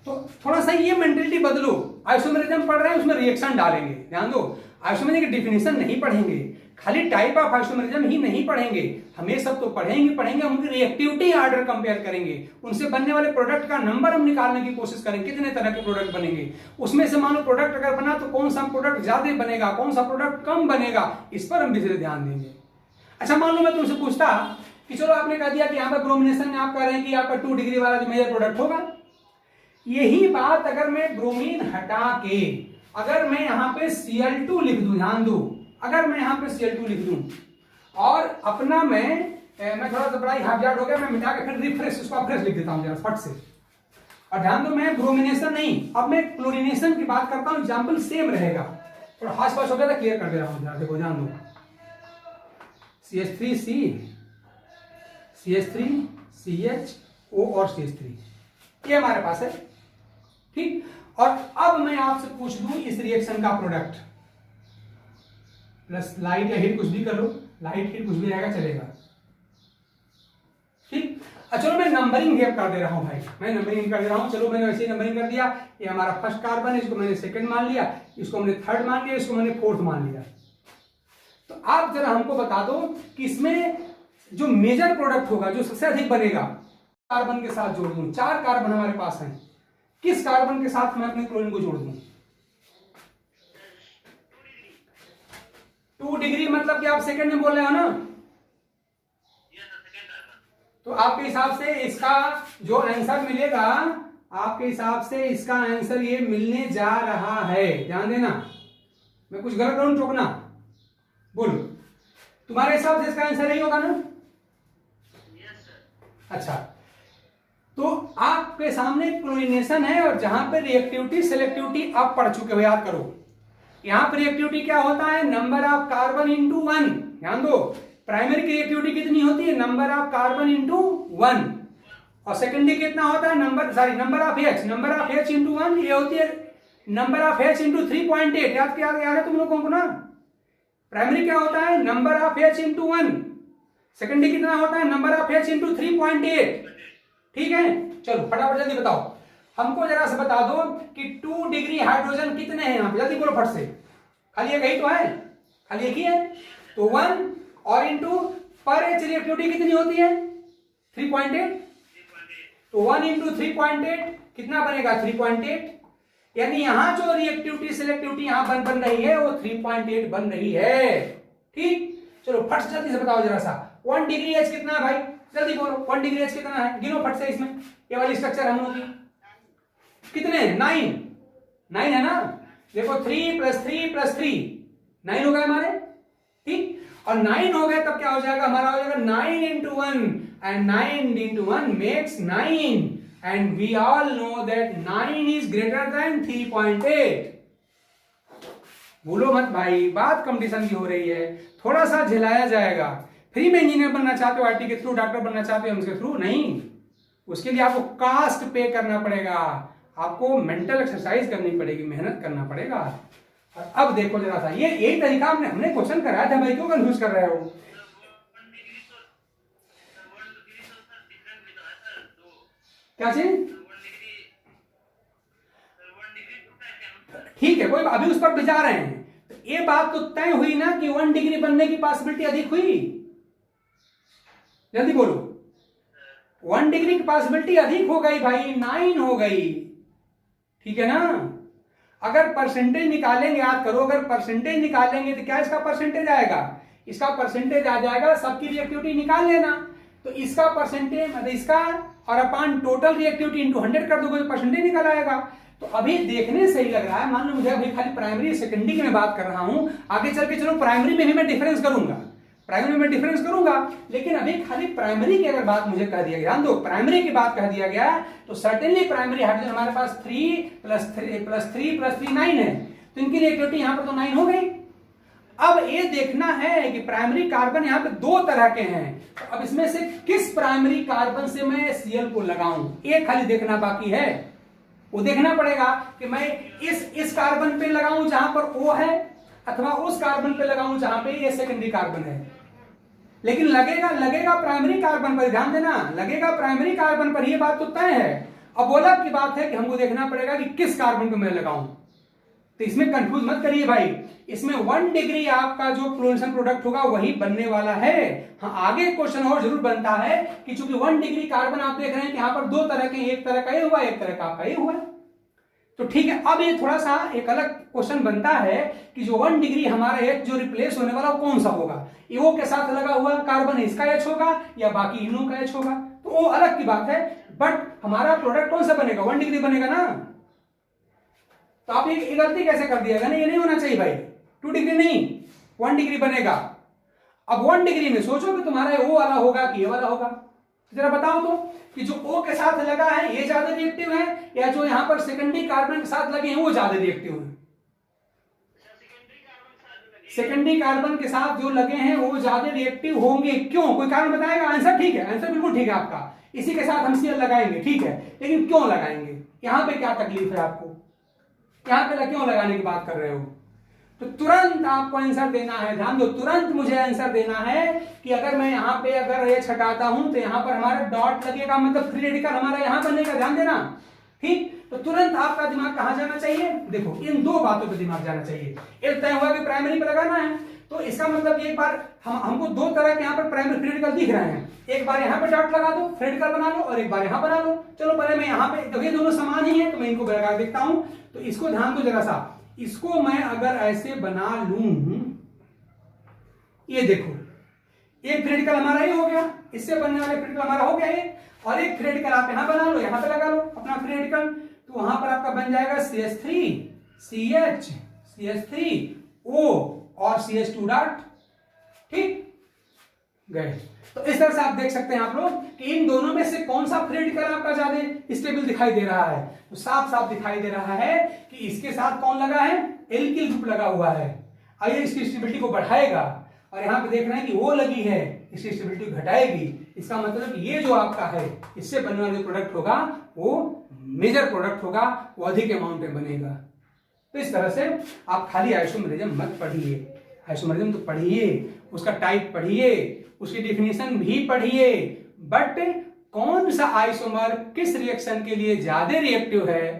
S1: तो थोड़ा सा ये मेंटेलिटी बदलो। आइसोमेरिज्म पढ़ रहे हैं, उसमें रिएक्शन डालेंगे, ध्यान दो। आइसोमेरिज्म की डिफिनेशन नहीं पढ़ेंगे, खाली टाइप ऑफ आइसोमेरिज्म ही नहीं पढ़ेंगे, हमें सब तो पढ़ेंगे। हम उनकी रिएक्टिविटी ऑर्डर कंपेयर करेंगे, उनसे बनने वाले प्रोडक्ट का नंबर हम निकालने की कोशिश करेंगे, कितने तरह के प्रोडक्ट बनेंगे, उसमें से मान लो प्रोडक्ट अगर बना तो कौन सा प्रोडक्ट ज्यादा बनेगा, कौन सा प्रोडक्ट कम बनेगा, इस पर हम विशेष ध्यान देंगे। अच्छा, मान लो मैं तुमसे पूछता कि चलो आपने कह दिया कि यहाँ पर ब्रोमिनेशन में आप कह रहे हैं कि आपका 2 डिग्री वाला जो मेजर प्रोडक्ट होगा, यही बात अगर मैं ब्रोमीन हटा के अगर मैं यहाँ पे Cl2 लिख दूं, ध्यान दो, अगर मैं यहाँ पे Cl2 लिख दूं और अपना मैं थोड़ा सा बड़ा हाइजार्ड हो गया, मैं मिटा के फिर रिफ्रेश उसको फ्रेश लिख देता हूँ जरा फट से। और ध्यान दो, मैं ब्रोमिनेशन नहीं, अब मैं क्लोरिनेशन की बात करता हूँ, एग्जाम्पल सेम रहेगा। थोड़ा हाथ पास हो गया था, क्लियर कर दे रहा हूँ, देखो ध्यान दो। CH3C, CH3, CHO और CH3 ये हमारे पास है, ठीक। और अब मैं आपसे पूछ दूं इस रिएक्शन का प्रोडक्ट, प्लस लाइट या हीट कुछ भी कर लो, लाइट हीट कुछ भी रहेगा चलेगा, ठीक। चलो मैं नंबरिंग here कर दे रहा हूं भाई, मैं नंबरिंग कर दे रहा हूं। चलो मैंने वैसे ही नंबरिंग कर दिया। ये हमारा फर्स्ट कार्बन है, इसको मैंने सेकंड मान लिया, इसको मैंने थर्ड मान लिया, इसको मैंने फोर्थ मान लिया। तो आप जरा हमको बता दो कि इसमें जो मेजर प्रोडक्ट होगा, जो सबसे अधिक बनेगा, कार्बन के साथ जोड़ दूं। 4 कार्बन हमारे पास हैं, किस कार्बन के साथ मैं अपने क्लोरीन को जोड़ दूं? 2 डिग्री मतलब कि आप सेकंड में बोल रहे हो ना? तो आपके हिसाब से इसका जो आंसर मिलेगा, आपके हिसाब से इसका आंसर ये मिलने जा रहा है, ध्यान देना। मैं कुछ गलत करूं टोकना, बोलो। तुम्हारे हिसाब से इसका आंसर यही होगा ना? अच्छा, तो आपके सामने क्लोरीनेशन है और जहां पे रिएक्टिविटी सेलेक्टिविटी आप पढ़ चुके हो, याद करो। यहां पर रिएक्टिविटी क्या होता है? Number of carbon into 1। ध्यान दो, प्राइमरी की रिएक्टिविटी कितनी होती है? Number of carbon into 1। और सेकेंडरी कितना होता है? नंबर ऑफ H इंटू 1, ये होती है नंबर ऑफ H इंटू 3.8। याद है तुम लोगों को ना? प्राइमरी क्या होता है, number of H into 1, secondary कितना होता है, नंबर ऑफ H इंटू 3.8। ठीक है, चलो फटाफट जल्दी बताओ, हमको जरा से बता दो कि 2 डिग्री हाइड्रोजन कितने हैं यहाँ पे, जल्दी बोलो फट से, खाली एक ही तो है, खाली एक ही है, तो 1 और इंटू पर H रिएक्टिविटी कितनी होती है 3.8, तो 1 इंटू 3.8 कितना बनेगा 3.8, यानी यहां जो रिएक्टिविटी सिलेक्टिविटी यहां बन रही है वो 3.8 बन रही है। ठीक, चलो फट से जल्दी से बताओ जरा सा, 1 डिग्री H कितना है भाई, जल्दी बोलो 1 डिग्री H कितना है, गिनो फट से, इसमें ये वाली स्ट्रक्चर हम लोग की कितने 9 है ना, देखो 3 + 3 + 3 9 हो गए हमारे। ठीक, और 9 हो गए तब क्या हो जाएगा, हमारा हो जाएगा 9 into 1 and 9 into 1 makes 9 and we all know that 9 is greater than 3.8। भूलो मत भाई, बात कंपटीशन की हो रही है, थोड़ा सा झिलाया जाएगा। फ्री में इंजीनियर बनना चाहते हो आईटी के थ्रू, डॉक्टर बनना चाहते हो उसके थ्रू नहीं, उसके लिए आपको कास्ट पे करना पड़ेगा, आपको मेंटल एक्सरसाइज करनी पड़ेगी, मेहनत करना पड़ेगा। और अब देखो जरा सा, ये यही तरीका हमने क्वेश्चन कराया था भाई, क्यों कंफ्यूज कर रहे हो। क्या चीज, ठीक है, कोई अभी उस पर विचार रहे हैं, तो ये बात तो तय हुई ना कि 1 डिग्री बनने की पॉसिबिलिटी अधिक हुई, जल्दी बोलो, 1 डिग्री की पॉसिबिलिटी अधिक हो गई भाई, 9 हो गई। ठीक है ना, अगर परसेंटेज निकालेंगे, याद करो, अगर परसेंटेज निकालेंगे तो क्या इसका परसेंटेज आएगा, इसका परसेंटेज आ जाएगा, सबकी रिएक्टिविटी निकाल लेना, तो इसका परसेंटेज मतलब इसका और अपान टोटल रिएक्टिविटी इंटू 100 कर दोगे तो परसेंटेज निकल आएगा। तो अभी देखने से ही लग रहा है, मान लो मुझे अभी खाली प्राइमरी सेकेंडरी की मैं बात कर रहा हूं, आगे चल के चलो प्राइमरी में भी मैं डिफरेंस करूंगा, प्राइमरी में डिफरेंस करूंगा, लेकिन अभी खाली प्राइमरी की अगर बात मुझे कह दिया गया, ध्यान दो, प्राइमरी की बात कह दिया गया तो सर्टेनली प्राइमरी हाइड्रोजन हमारे पास 3 + 3 + 3 + 3 9 है, तो इनकी रिएक्टिविटी यहां पर तो 9 हो गई। अब ये देखना है कि प्राइमरी कार्बन यहाँ पे 2 तरह के हैं, तो अब इसमें से किस प्राइमरी कार्बन से मैं Cl को लगाऊं, ये खाली देखना बाकी है, वो देखना पड़ेगा कि मैं इस कार्बन पे लगाऊं जहां पर O है, अथवा उस कार्बन पे लगाऊं जहां पे ये सेकेंडरी कार्बन है, लेकिन लगेगा प्राइमरी कार्बन पर, ध्यान देना, लगेगा प्राइमरी कार्बन पर, ये बात तो तय है। अब बोला की बात है कि हमको देखना पड़ेगा कि किस कार्बन पे मैं लगाऊं, तो इसमें कंफ्यूज मत करिए भाई, इसमें 1 डिग्री आपका जो फ्लोरेसेंट प्रोडक्ट होगा वही बनने वाला है। हाँ, आगे क्वेश्चन और जरूर बनता है कि चूंकि 1 डिग्री कार्बन आप देख रहे हैं कि यहाँ पर 2 तरह के, एक तरह का ये हुआ, एक तरह का आपका ये हुआ, तो ठीक है। अब ये थोड़ा सा एक अलग क्वेश्चन बनता है कि जो 1 डिग्री हमारा H जो रिप्लेस होने वाला वो कौन सा होगा, O के साथ लगा हुआ कार्बन है इसका H होगा या बाकी इनों का H होगा, तो वो अलग की बात है, बट हमारा प्रोडक्ट कौन सा बनेगा, 1 डिग्री बनेगा ना। तो आप ये गलती कैसे कर दिया, ये नहीं होना चाहिए भाई, 2 डिग्री नहीं 1 डिग्री बनेगा। अब 1 डिग्री में सोचो कि तुम्हारा O वाला होगा कि ये वाला होगा, तो जरा बताओ तो कि जो O के साथ लगा है ये ज्यादा रिएक्टिव है या जो यहां पर सेकेंडरी कार्बन के साथ लगे हैं वो ज्यादा रिएक्टिव है। सेकेंडरी कार्बन के साथ जो लगे हैं वो ज्यादा रिएक्टिव होंगे, क्यों, कोई कारण बताएगा। आंसर ठीक है, आंसर बिल्कुल ठीक है आपका, इसी के साथ हम Cl लगाएंगे, ठीक है, लेकिन क्यों लगाएंगे, यहां पे क्या तकलीफ है आपको, यहां पे क्यों लगाने की बात कर रहे हो, तो तुरंत आपको आंसर देना है, ध्यान दो, तुरंत मुझे आंसर देना है कि अगर मैं यहाँ पे अगर H हटाता हूं तो यहाँ पर हमारा डॉट लगेगा, मतलब फ्री रेडिकल हमारा यहाँ बनेगा, ध्यान देना, ठीक। तो तुरंत आपका दिमाग कहां जाना चाहिए, देखो इन 2 बातों पे दिमाग जाना चाहिए। एक तय हुआ कि प्राइमरी पे लगाना है, तो इसका मतलब एक बार हमको 2 तरह के यहाँ पर प्राइमरी फ्री रेडिकल दिख रहे हैं, एक बार यहाँ पे डॉट लगा दो, फ्री रेडिकल बना लो, और एक बार यहाँ बना लो। चलो पहले मैं यहाँ पे, ये दोनों समान ही है तो मैं इनको लगा देखता हूं, तो इसको ध्यान दो जरा सा, इसको मैं अगर ऐसे बना लूं, ये देखो एक क्रिटिकल हमारा ये हो गया, इससे बनने वाले क्रिटिकल हमारा हो गया ये, और एक क्रिटिकल आप यहां बना लो, यहां पे लगा लो अपना क्रिटिकल, तो वहां पर आपका बन जाएगा CH3 CH CH3O और CH2 डॉट, ठीक गए। तो इस तरह से आप देख सकते हैं आप लोग कि इन दोनों में से कौन सा फ्री रेडिकल आपका ज्यादा स्टेबल दिखाई दे रहा है, तो साफ साफ दिखाई दे रहा है कि इसके साथ कौन लगा है, एल्किल ग्रुप लगा हुआ है, आइए इसकी स्टेबिलिटी को बढ़ाएगा, और यहाँ पे देख रहे हैं कि वो लगी है, इसकी स्टेबिलिटी घटाएगी। इसका मतलब ये जो आपका है इससे बनने वाला प्रोडक्ट होगा वो मेजर प्रोडक्ट होगा, वो अधिक अमाउंट में बनेगा। तो इस तरह से आप खाली आइसोमेरिज्म मत पढ़िए, आइसोमरिज्म तो पढ़िए, उसका टाइप पढ़िए, उसकी डिफिनीशन भी पढ़िए, बट कौन सा आइसोमर किस रिएक्शन के लिए ज्यादा रिएक्टिव है,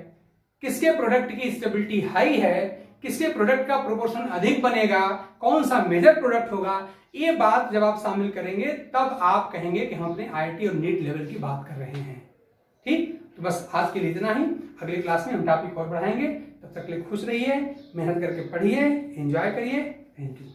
S1: किसके प्रोडक्ट की स्टेबिलिटी हाई है, किसके प्रोडक्ट का प्रोपोर्शन अधिक बनेगा, कौन सा मेजर प्रोडक्ट होगा, ये बात जब आप शामिल करेंगे तब आप कहेंगे कि हम अपने आईआईटी और नीट लेवल की बात कर रहे हैं। ठीक, तो बस आज के लिए इतना ही। अगली क्लास में हम टॉपिक और बढ़ाएंगे। तब तक के लिए खुश रहिए, मेहनत करके पढ़िए, एंजॉय करिए। Thank you.